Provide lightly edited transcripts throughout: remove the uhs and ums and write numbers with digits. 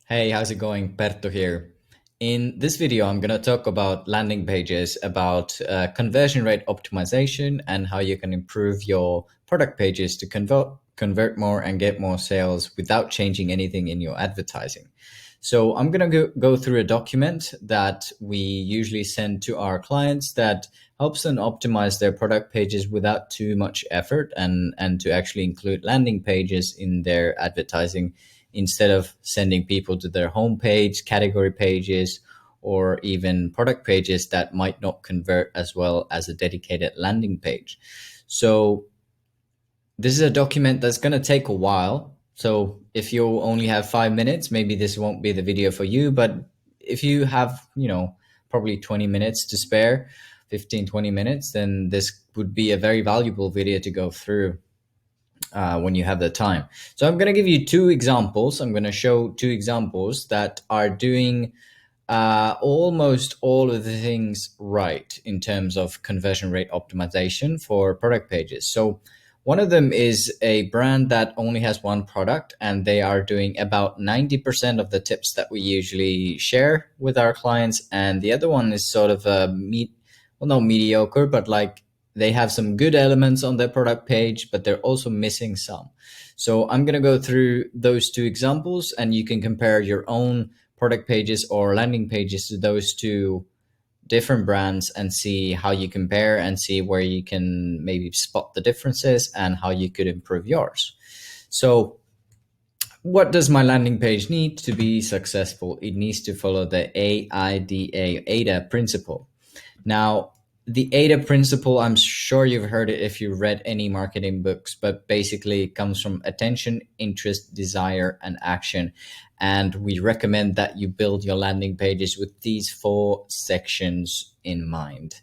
Hey, how's it going? Perttu here. In this video, I'm going to talk about landing pages, about conversion rate optimization, and how you can improve your product pages to convert more and get more sales without changing anything in your advertising. So I'm going to go through a document that we usually send to our clients that helps them optimize their product pages without too much effort and to actually include landing pages in their advertising instead of sending people to their homepage, category pages, or even product pages that might not convert as well as a dedicated landing page. So this is a document that's going to take a while. So if you only have 5 minutes, maybe this won't be the video for you. But if you have, probably 20 minutes to spare, 15, 20 minutes, then this would be a very valuable video to go through when you have the time. So I'm going to give you two examples. I'm going to show two examples that are doing almost all of the things right in terms of conversion rate optimization for product pages. So one of them is a brand that only has one product, and they are doing about 90% of the tips that we usually share with our clients. And the other one is sort of not mediocre, but like they have some good elements on their product page, but they're also missing some. So I'm going to go through those two examples, and you can compare your own product pages or landing pages to those two different brands and see how you compare and see where you can maybe spot the differences and how you could improve yours. So what does my landing page need to be successful? It needs to follow the AIDA principle. Now, the AIDA principle, I'm sure you've heard it if you read any marketing books, but basically it comes from attention, interest, desire, and action. And we recommend that you build your landing pages with these four sections in mind.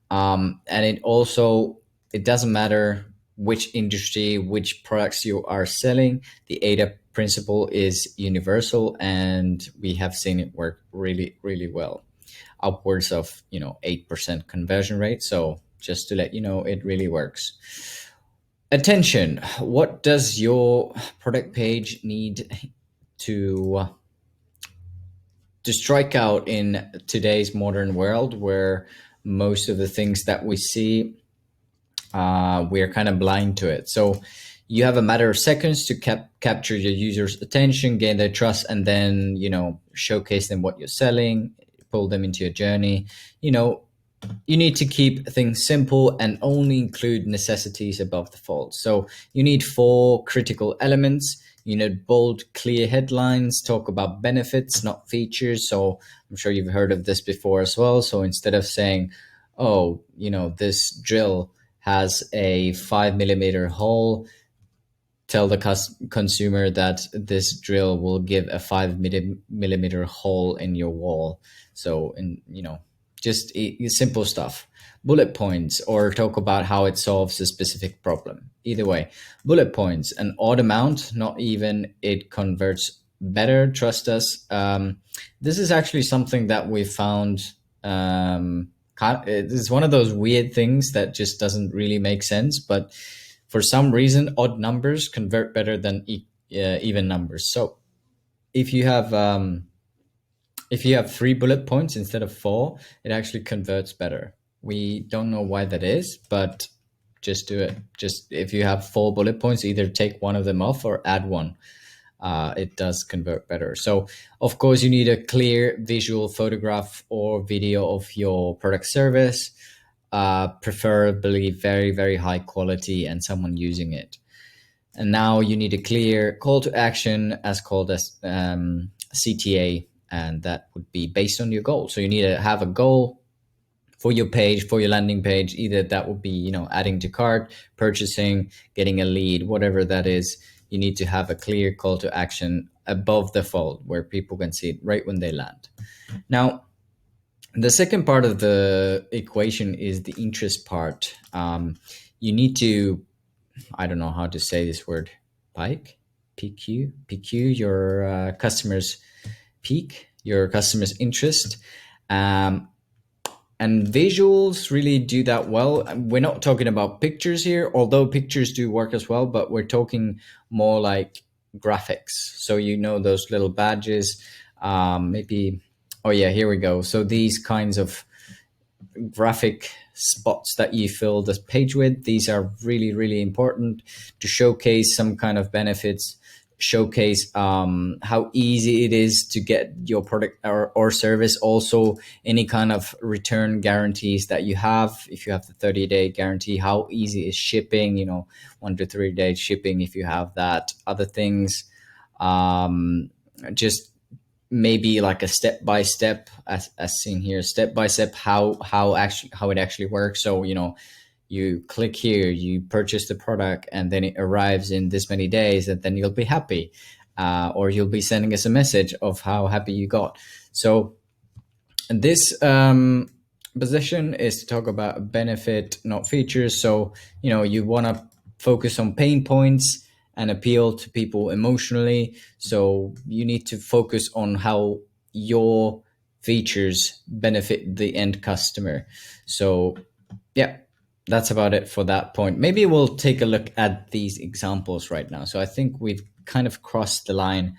And it doesn't matter which industry, which products you are selling. The AIDA principle is universal, and we have seen it work really, really well, upwards of 8% conversion rate. So just to let you know, it really works. Attention. What does your product page need to strike out in today's modern world, where most of the things that we see, we're kind of blind to it? So you have a matter of seconds to capture your users' attention, gain their trust, and then showcase them what you're selling, pull them into your journey. You need to keep things simple and only include necessities above the fold. So you need four critical elements. You need bold, clear headlines, talk about benefits, not features. So I'm sure you've heard of this before as well. So instead of saying, oh, this drill has a 5 millimeter hole, tell the consumer that this drill will give a 5 millimeter hole in your wall. So, just simple stuff, bullet points, or talk about how it solves a specific problem. Either way, bullet points, an odd amount, not even, it converts better. Trust us. This is actually something that we found. It's one of those weird things that just doesn't really make sense, but for some reason, odd numbers convert better than even numbers. So if you have 3 bullet points instead of 4, it actually converts better. We don't know why that is, but just do it. Just if you have 4 bullet points, either take one of them off or add one. It does convert better. So of course you need a clear visual photograph or video of your product service, preferably very, very high quality and someone using it. And now you need a clear call to action, as called as CTA, and that would be based on your goal. So you need to have a goal for your page, for your landing page. Either that would be, adding to cart, purchasing, getting a lead, whatever that is. You need to have a clear call to action above the fold where people can see it right when they land. Now, the second part of the equation is the interest part. You need to, I don't know how to say this word, PQ your customers' peak, your customers' interest. And visuals really do that well. We're not talking about pictures here, although pictures do work as well, but we're talking more like graphics. So you know those little badges, maybe. Oh yeah, here we go. So these kinds of graphic spots that you fill the page with, these are really, really important to showcase some kind of benefits, showcase how easy it is to get your product or service. Also, any kind of return guarantees that you have. If you have the 30-day guarantee, how easy is shipping, 1 to 3 day shipping if you have that. Other things, just maybe like a step by step, as seen here, step by step, how it actually works. So you click here, you purchase the product, and then it arrives in this many days, and then you'll be happy, or you'll be sending us a message of how happy you got. So this position is to talk about benefit, not features. So you want to focus on pain points and appeal to people emotionally. So you need to focus on how your features benefit the end customer. So yeah, that's about it for that point. Maybe we'll take a look at these examples right now. So I think we've kind of crossed the line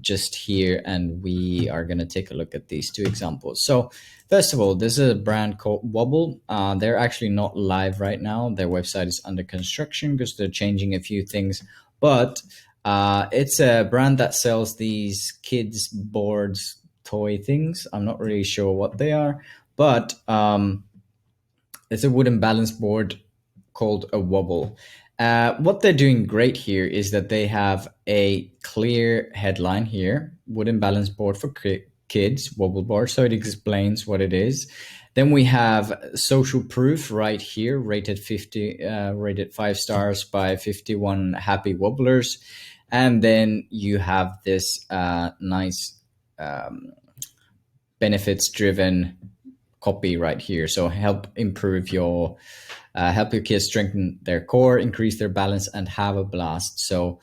just here, and we are going to take a look at these two examples. So first of all, this is a brand called Wobble. They're actually not live right now. Their website is under construction because they're changing a few things, but it's a brand that sells these kids boards, toy things. I'm not really sure what they are, but it's a wooden balance board called a Wobble. What they're doing great here is that they have a clear headline here, wooden balance board for kids, Wobble board. So it explains what it is. Then we have social proof right here, rated 5 stars by 51 happy wobblers. And then you have this nice benefits driven copy right here. So help your kids strengthen their core, increase their balance, and have a blast. So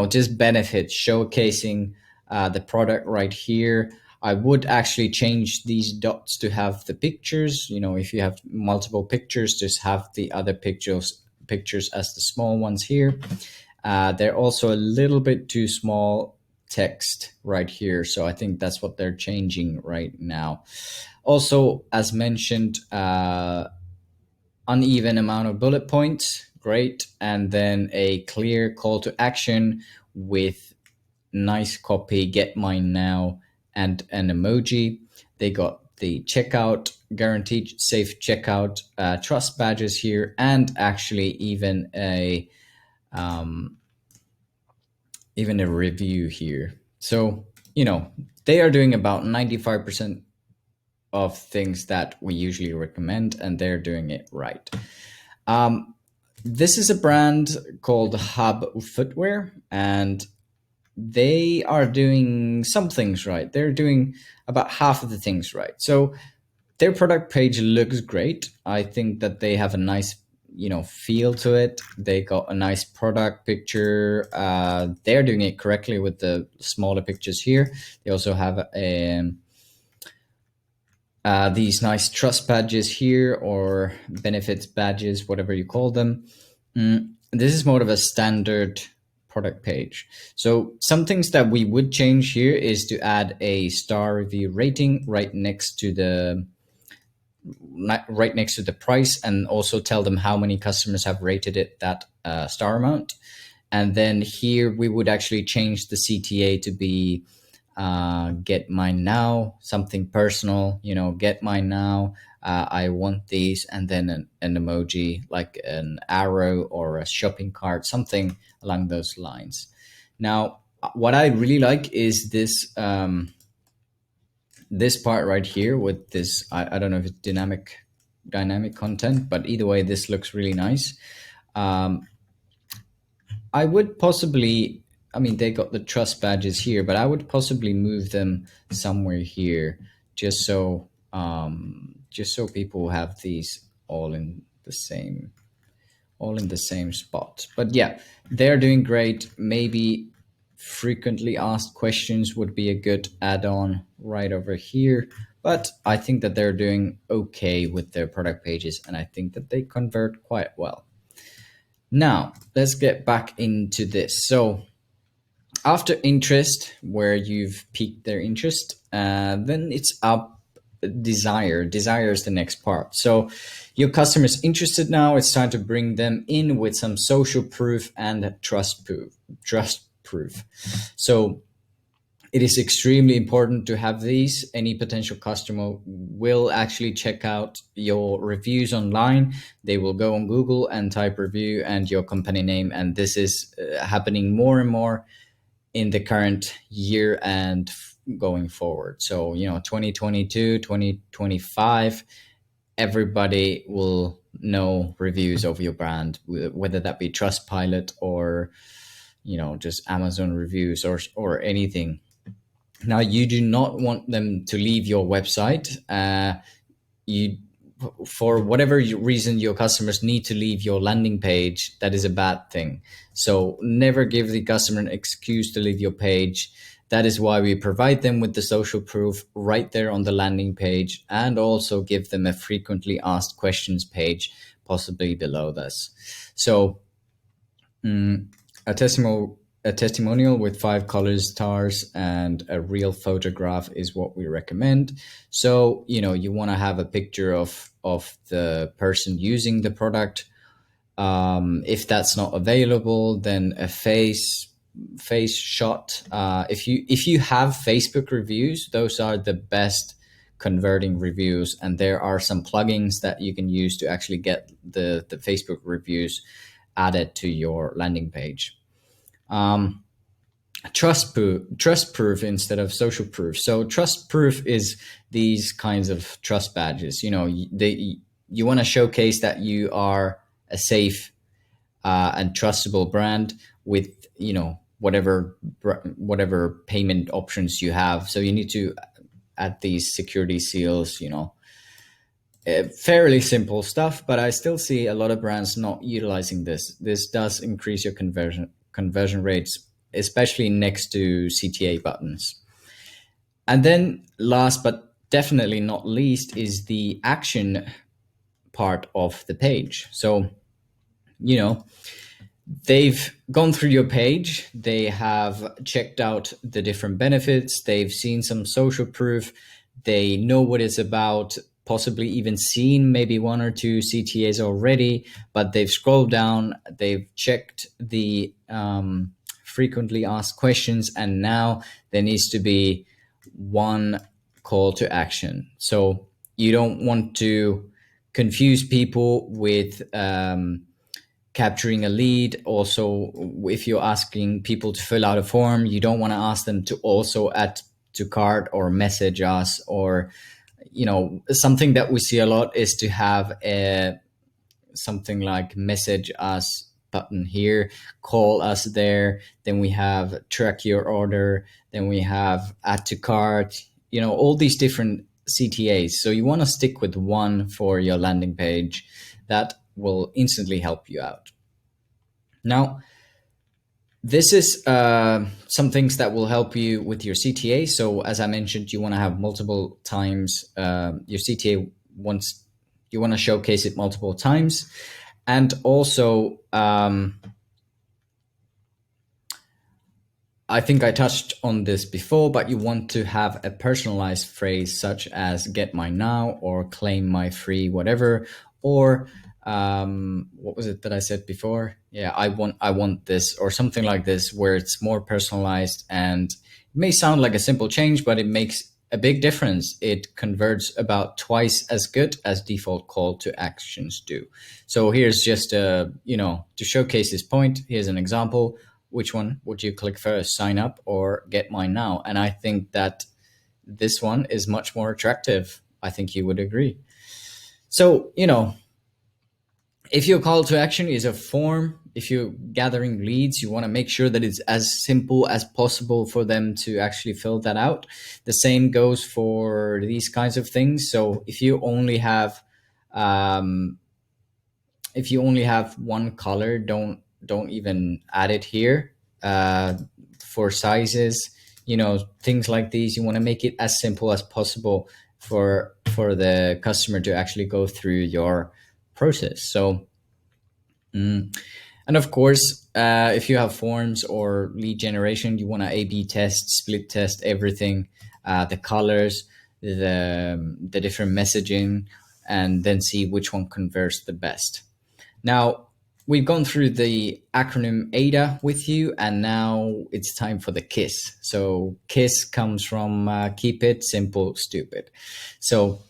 just benefits, showcasing the product right here. I would actually change these dots to have the pictures. If you have multiple pictures, just have the other pictures as the small ones here. They're also a little bit too small text right here. So I think that's what they're changing right now. Also, as mentioned, uneven amount of bullet points, great. And then a clear call to action with nice copy, get mine now, and an emoji. They got the checkout, guaranteed safe checkout, trust badges here, and actually even a review here. So they are doing about 95% of things that we usually recommend, and they're doing it right. This is a brand called Hub Footwear, and they are doing some things right. They're doing about half of the things right. So their product page looks great. I think that they have a nice feel to it. They got a nice product picture. They're doing it correctly with the smaller pictures here. They also have these nice trust badges here, or benefits badges, whatever you call them. This is more of a standard product page. So some things that we would change here is to add a star review rating right next to the price, and also tell them how many customers have rated it that star amount. And then here we would actually change the CTA to be get mine now, something personal, get mine now, I want these, and then an emoji like an arrow or a shopping cart, something along those lines. Now, what I really like is this this part right here with this, I don't know if it's dynamic content, but either way, this looks really nice. I would possibly, they got the trust badges here, but I would possibly move them somewhere here, just so people have these all in the same spot. But yeah, they're doing great. Maybe frequently asked questions would be a good add-on right over here. But I think that they're doing okay with their product pages, and I think that they convert quite well. Now, let's get back into this. So After interest, where you've piqued their interest, then it's up desire. Desire is the next part. So your customer's interested now. It's time to bring them in with some social proof and trust proof. Trust proof. So it is extremely important to have these. Any potential customer will actually check out your reviews online. They will go on Google and type review and your company name. And this is happening more and more in the current year and going forward. So, 2022, 2025, everybody will know reviews of your brand, whether that be Trustpilot or, just Amazon reviews or anything. Now, you do not want them to leave your website. You For whatever reason your customers need to leave your landing page, that is a bad thing. So never give the customer an excuse to leave your page. That is why we provide them with the social proof right there on the landing page, and also give them a frequently asked questions page possibly below this. So a testimonial with 5 color stars and a real photograph is what we recommend. So, you want to have a picture of the person using the product. If that's not available, then a face shot. If you have Facebook reviews, those are the best converting reviews, and there are some plugins that you can use to actually get the Facebook reviews added to your landing page. Trust proof instead of social proof. So trust proof is these kinds of trust badges. You want to showcase that you are a safe and trustable brand with whatever payment options you have. So you need to add these security seals. Fairly simple stuff, but I still see a lot of brands not utilizing this. This does increase your conversion rates, especially next to CTA buttons. And then last but definitely not least is the action part of the page. So, they've gone through your page, they have checked out the different benefits, they've seen some social proof, they know what it's about, possibly even seen maybe 1 or 2 CTAs already, but they've scrolled down, they've checked the frequently asked questions, and now there needs to be one call to action. So you don't want to confuse people with capturing a lead. Also, if you're asking people to fill out a form, you don't want to ask them to also add to cart or message us, or something that we see a lot is to have something like message us button here, call us there, then we have track your order, then we have add to cart, all these different CTAs. So you want to stick with one for your landing page. That will instantly help you out. Now, this is some things that will help you with your CTA. So as I mentioned, you want to have multiple times your CTA once you want to showcase it multiple times. And also, I think I touched on this before, but you want to have a personalized phrase such as get mine now or claim my free whatever, or what was it that I said before? Yeah, I want this, or something like this, where it's more personalized. And it may sound like a simple change, but it makes a big difference. It converts about twice as good as default call to actions do. So here's just to showcase this point. Here's an example. Which one would you click first, sign up or get mine now? And I think that this one is much more attractive. I think you would agree. So, if your call to action is a form, if you're gathering leads, you want to make sure that it's as simple as possible for them to actually fill that out. The same goes for these kinds of things. So if you only have one color, don't even add it here. For sizes, things like these, you want to make it as simple as possible for the customer to actually go through your process. So And of course, if you have forms or lead generation, you want to A/B test, split test everything, the colors, the different messaging, and then see which one converts the best. Now, we've gone through the acronym ADA with you, and now it's time for the KISS. So KISS comes from keep it simple, stupid. So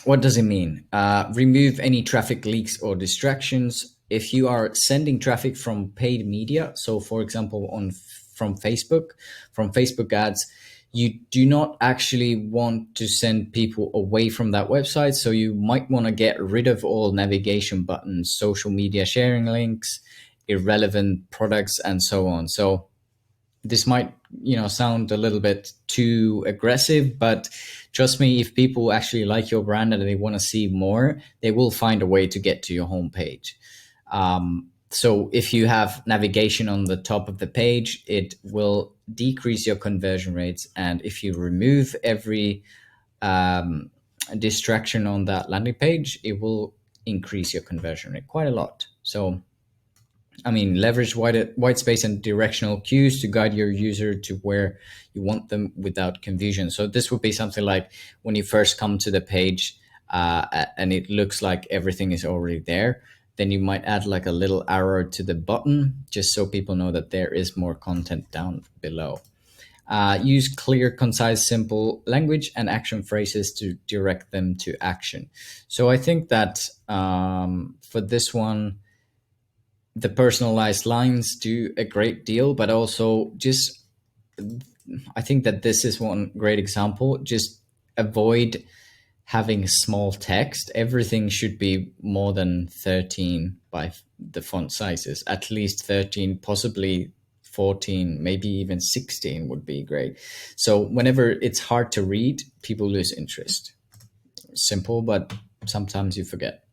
what does it mean? Remove any traffic leaks or distractions. If you are sending traffic from paid media, so for example, from Facebook ads, you do not actually want to send people away from that website. So you might want to get rid of all navigation buttons, social media sharing links, irrelevant products, and so on. So this might sound a little bit too aggressive, but trust me, if people actually like your brand and they want to see more, they will find a way to get to your homepage. So if you have navigation on the top of the page, it will decrease your conversion rates. And if you remove every distraction on that landing page, it will increase your conversion rate quite a lot. So I mean, leverage white space and directional cues to guide your user to where you want them without confusion. So this would be something like when you first come to the page and it looks like everything is already there, then you might add like a little arrow to the button just so people know that there is more content down below. Use clear, concise, simple language and action phrases to direct them to action. So I think that for this one, the personalized lines do a great deal, but also just I think that this is one great example. Just avoid having small text. Everything should be more than 13 by the font sizes, at least 13, possibly 14, maybe even 16 would be great. So whenever it's hard to read, people lose interest. Simple, but sometimes you forget.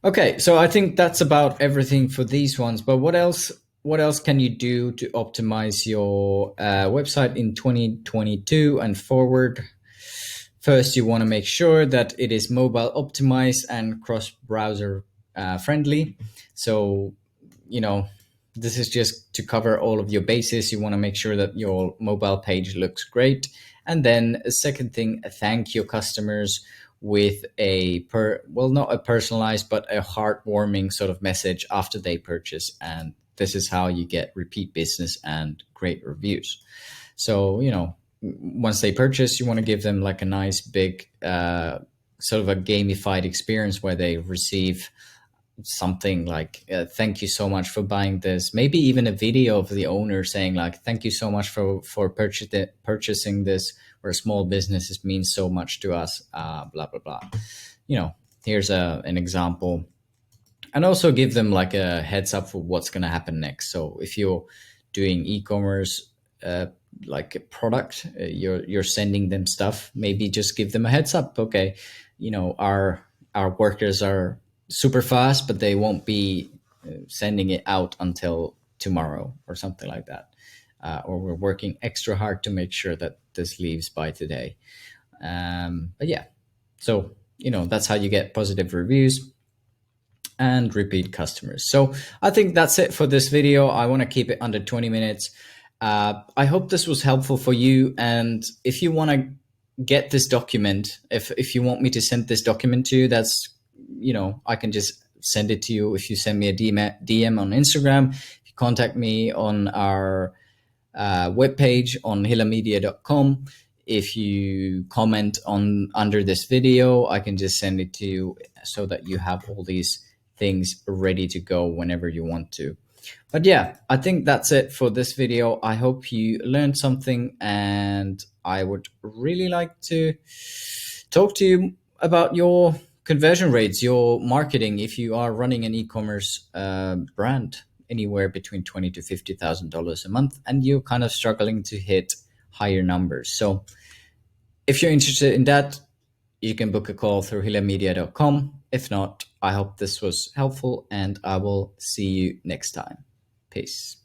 Okay, so I think that's about everything for these ones. But what else? What else can you do to optimize your website in 2022 and forward? First, you want to make sure that it is mobile optimized and cross-browser friendly. So, this is just to cover all of your bases. You want to make sure that your mobile page looks great. And then a second thing, thank your customers with not a personalized, but a heartwarming sort of message after they purchase. And this is how you get repeat business and great reviews. So, once they purchase, you want to give them like a nice big sort of a gamified experience where they receive something like thank you so much for buying this, maybe even a video of the owner saying like thank you so much for purchasing this. We're a small business, it means so much to us, blah blah blah. Here's an example, and also give them like a heads up for what's going to happen next. So if you're doing e-commerce like a product, you're sending them stuff, maybe just give them a heads up. Okay, our workers are super fast, but they won't be sending it out until tomorrow or something like that. Or we're working extra hard to make sure that this leaves by today. But yeah, so, that's how you get positive reviews and repeat customers. So I think that's it for this video. I want to keep it under 20 minutes. I hope this was helpful for you. And if you want to get this document, if you want me to send this document to you, that's, I can just send it to you. If you send me a DM on Instagram, if you contact me on our webpage on hillamedia.com, if you comment under this video, I can just send it to you so that you have all these things ready to go whenever you want to. But yeah, I think that's it for this video. I hope you learned something, and I would really like to talk to you about your conversion rates, your marketing, if you are running an e-commerce brand anywhere between $20,000 to $50,000 a month, and you're kind of struggling to hit higher numbers. So if you're interested in that, you can book a call through hillamedia.com. If not, I hope this was helpful, and I will see you next time. Peace.